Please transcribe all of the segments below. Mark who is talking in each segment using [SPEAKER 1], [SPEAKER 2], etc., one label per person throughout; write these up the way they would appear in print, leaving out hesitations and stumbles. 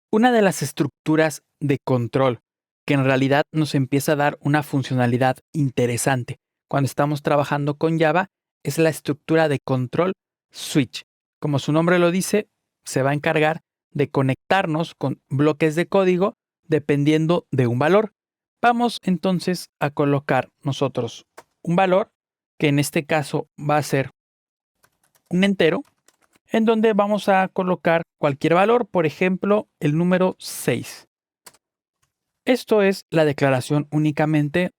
[SPEAKER 1] Una de las estructuras de control que en realidad nos empieza a dar una funcionalidad interesante cuando estamos trabajando con Java es la estructura de control switch. Como su nombre lo dice, se va a encargar de conectarnos con bloques de código dependiendo de un valor. Vamos entonces a colocar nosotros un valor que en este caso va a ser un entero, en donde vamos a colocar cualquier valor, por ejemplo, el número 6. Esto es la declaración únicamente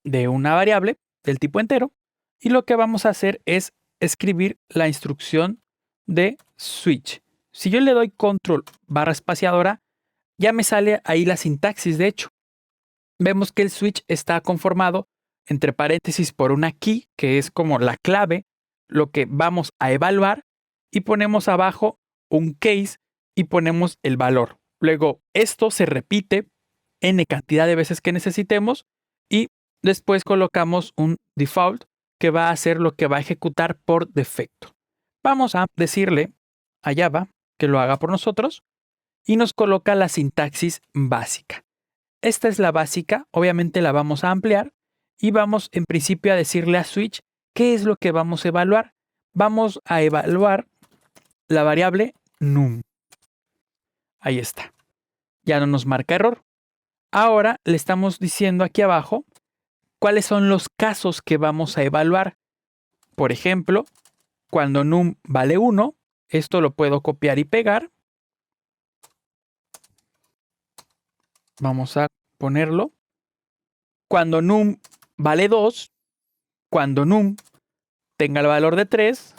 [SPEAKER 1] de una variable del tipo entero, y lo que vamos a hacer es escribir la instrucción de switch. Si yo le doy control barra espaciadora, ya me sale ahí la sintaxis. De hecho, vemos que el switch está conformado entre paréntesis por una key, que es como la clave, lo que vamos a evaluar, y ponemos abajo un case y ponemos el valor. Luego, esto se repite n cantidad de veces que necesitemos y después colocamos un default que va a hacer lo que va a ejecutar por defecto. Vamos a decirle a Java que lo haga por nosotros y nos coloca la sintaxis básica. Esta es la básica, obviamente la vamos a ampliar y vamos en principio a decirle a switch qué es lo que vamos a evaluar. Vamos a evaluar la variable num. Ahí está. Ya no nos marca error. Ahora le estamos diciendo aquí abajo cuáles son los casos que vamos a evaluar. Por ejemplo, cuando num vale 1, esto lo puedo copiar y pegar. Vamos a ponerlo. Cuando num vale 2, cuando num tenga el valor de 3,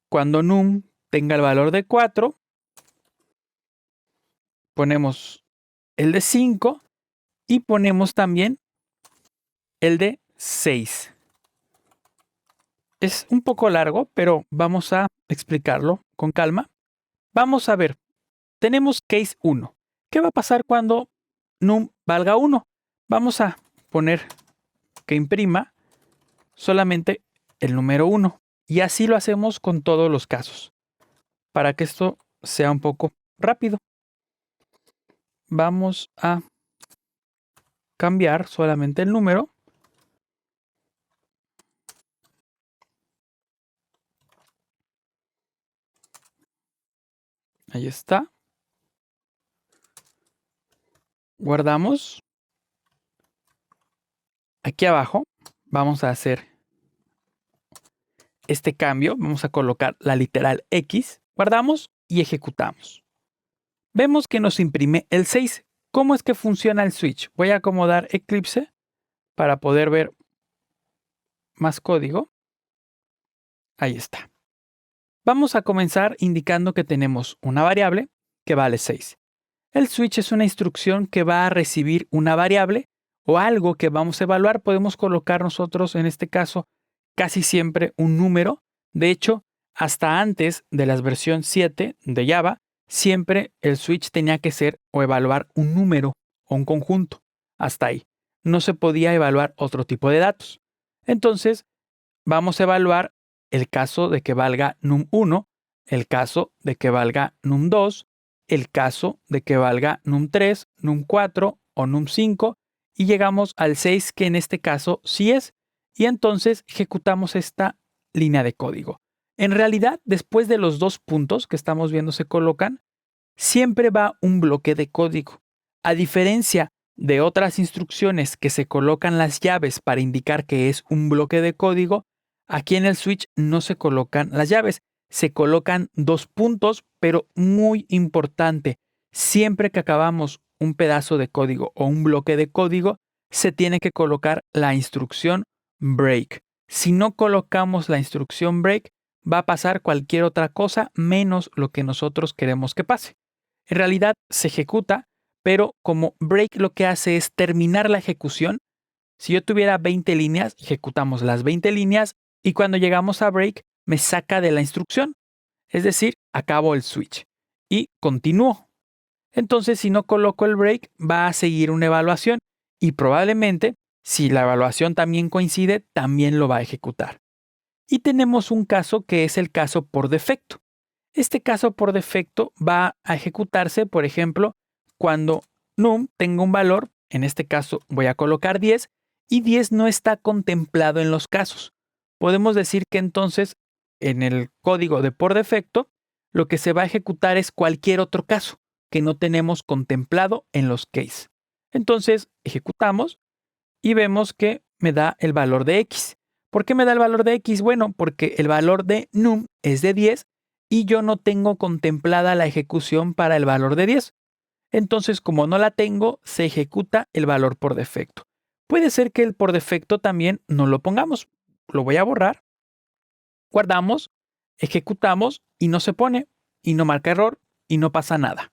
[SPEAKER 1] cuando num tenga el valor de 4, ponemos el de 5 y ponemos también el de 6. Es un poco largo, pero vamos a explicarlo con calma. Vamos a ver, tenemos case 1. ¿Qué va a pasar cuando num valga 1? Vamos a poner que imprima solamente el número 1. Y así lo hacemos con todos los casos, para que esto sea un poco rápido. Vamos a cambiar solamente el número. Ahí está. Guardamos. Aquí abajo vamos a hacer este cambio. Vamos a colocar la literal X. Guardamos y ejecutamos. Vemos que nos imprime el 6. ¿Cómo es que funciona el switch? Voy a acomodar Eclipse para poder ver más código. Ahí está. Vamos a comenzar indicando que tenemos una variable que vale 6. El switch es una instrucción que va a recibir una variable o algo que vamos a evaluar. Podemos colocar nosotros, en este caso, casi siempre un número. De hecho, hasta antes de la versión 7 de Java, siempre el switch tenía que ser o evaluar un número o un conjunto. Hasta ahí. No se podía evaluar otro tipo de datos. Entonces, vamos a evaluar el caso de que valga num1, el caso de que valga num2, el caso de que valga num3, num4 o num5 y llegamos al 6, que en este caso sí es, y entonces ejecutamos esta línea de código. En realidad, después de los dos puntos que estamos viendo se colocan, siempre va un bloque de código. A diferencia de otras instrucciones que se colocan las llaves para indicar que es un bloque de código, aquí en el switch no se colocan las llaves, se colocan dos puntos, pero muy importante, siempre que acabamos un pedazo de código o un bloque de código, se tiene que colocar la instrucción break. Si no colocamos la instrucción break, va a pasar cualquier otra cosa menos lo que nosotros queremos que pase. En realidad se ejecuta, pero como break lo que hace es terminar la ejecución. Si yo tuviera 20 líneas, ejecutamos las 20 líneas y cuando llegamos a break me saca de la instrucción. Es decir, acabo el switch y continúo. Entonces, si no coloco el break, va a seguir una evaluación y probablemente, si la evaluación también coincide, también lo va a ejecutar. Y tenemos un caso que es el caso por defecto. Este caso por defecto va a ejecutarse, por ejemplo, cuando num tenga un valor, en este caso voy a colocar 10, y 10 no está contemplado en los casos. Podemos decir que entonces en el código de por defecto, lo que se va a ejecutar es cualquier otro caso que no tenemos contemplado en los case. Entonces ejecutamos y vemos que me da el valor de x. ¿Por qué me da el valor de x? Bueno, porque el valor de num es de 10 y yo no tengo contemplada la ejecución para el valor de 10. Entonces, como no la tengo, se ejecuta el valor por defecto. Puede ser que el por defecto también no lo pongamos. Lo voy a borrar. Guardamos, ejecutamos y no se pone, y no marca error, y no pasa nada.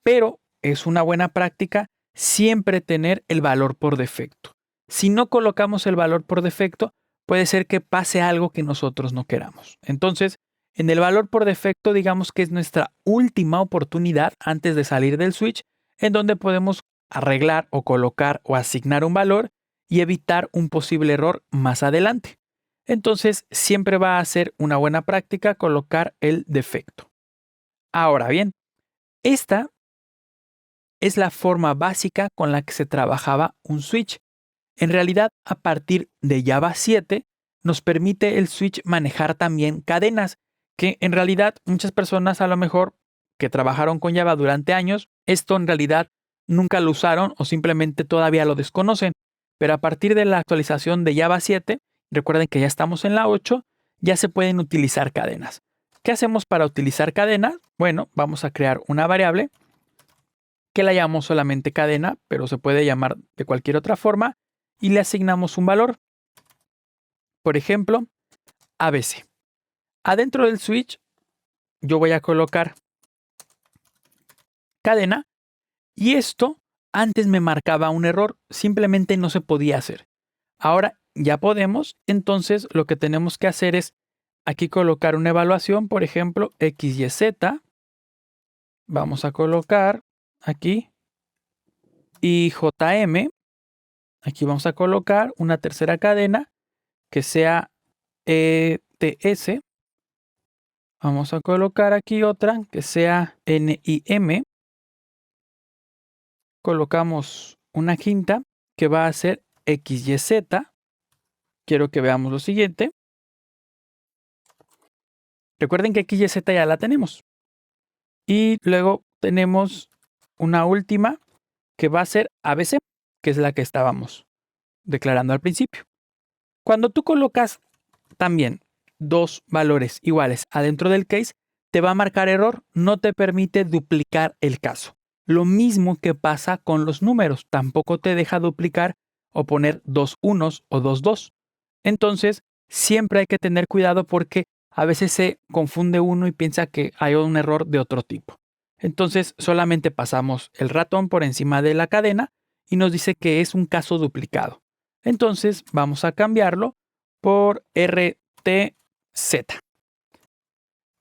[SPEAKER 1] Pero es una buena práctica siempre tener el valor por defecto. Si no colocamos el valor por defecto, puede ser que pase algo que nosotros no queramos. Entonces, en el valor por defecto, digamos que es nuestra última oportunidad antes de salir del switch, en donde podemos arreglar o colocar o asignar un valor y evitar un posible error más adelante. Entonces, siempre va a ser una buena práctica colocar el defecto. Ahora bien, esta es la forma básica con la que se trabajaba un switch. En realidad, a partir de Java 7, nos permite el switch manejar también cadenas, que en realidad muchas personas a lo mejor que trabajaron con Java durante años, esto en realidad nunca lo usaron o simplemente todavía lo desconocen. Pero a partir de la actualización de Java 7, recuerden que ya estamos en la 8, ya se pueden utilizar cadenas. ¿Qué hacemos para utilizar cadenas? Bueno, vamos a crear una variable que la llamamos solamente cadena, pero se puede llamar de cualquier otra forma, y le asignamos un valor. Por ejemplo, ABC. Adentro del switch, yo voy a colocar cadena, y esto antes me marcaba un error, simplemente no se podía hacer. Ahora ya podemos, entonces lo que tenemos que hacer es aquí colocar una evaluación, por ejemplo, XYZ. Vamos a colocar aquí y JM. Aquí vamos a colocar una tercera cadena que sea ETS. Vamos a colocar aquí otra que sea NIM. Colocamos una quinta que va a ser XYZ. Quiero que veamos lo siguiente. Recuerden que XYZ ya la tenemos. Y luego tenemos una última que va a ser ABC, que es la que estábamos declarando al principio. Cuando tú colocas también dos valores iguales adentro del case, te va a marcar error, no te permite duplicar el caso. Lo mismo que pasa con los números, tampoco te deja duplicar o poner dos unos o dos dos. Entonces, siempre hay que tener cuidado porque a veces se confunde uno y piensa que hay un error de otro tipo. Entonces, solamente pasamos el ratón por encima de la cadena y nos dice que es un caso duplicado. Entonces, vamos a cambiarlo por RTZ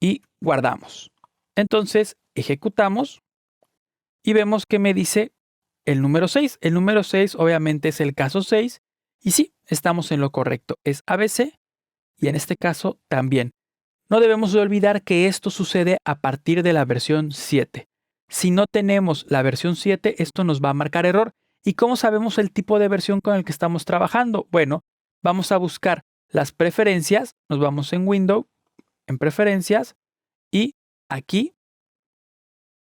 [SPEAKER 1] y guardamos. Entonces, ejecutamos y vemos que me dice el número 6. El número 6 obviamente es el caso 6 y sí, estamos en lo correcto. Es ABC y en este caso también. No debemos de olvidar que esto sucede a partir de la versión 7. Si no tenemos la versión 7, esto nos va a marcar error. ¿Y cómo sabemos el tipo de versión con el que estamos trabajando? Bueno, vamos a buscar las preferencias, nos vamos en Windows, en preferencias, y aquí,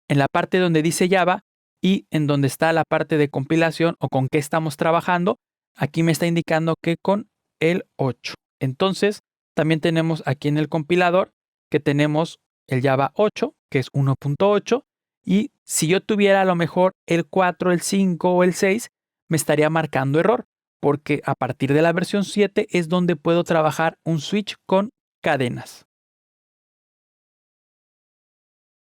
[SPEAKER 1] en la parte donde dice Java y en donde está la parte de compilación o con qué estamos trabajando, aquí me está indicando que con el 8. Entonces, también tenemos aquí en el compilador que tenemos el Java 8, que es 1.8, y si yo tuviera a lo mejor el 4, el 5 o el 6, me estaría marcando error, porque a partir de la versión 7 es donde puedo trabajar un switch con cadenas.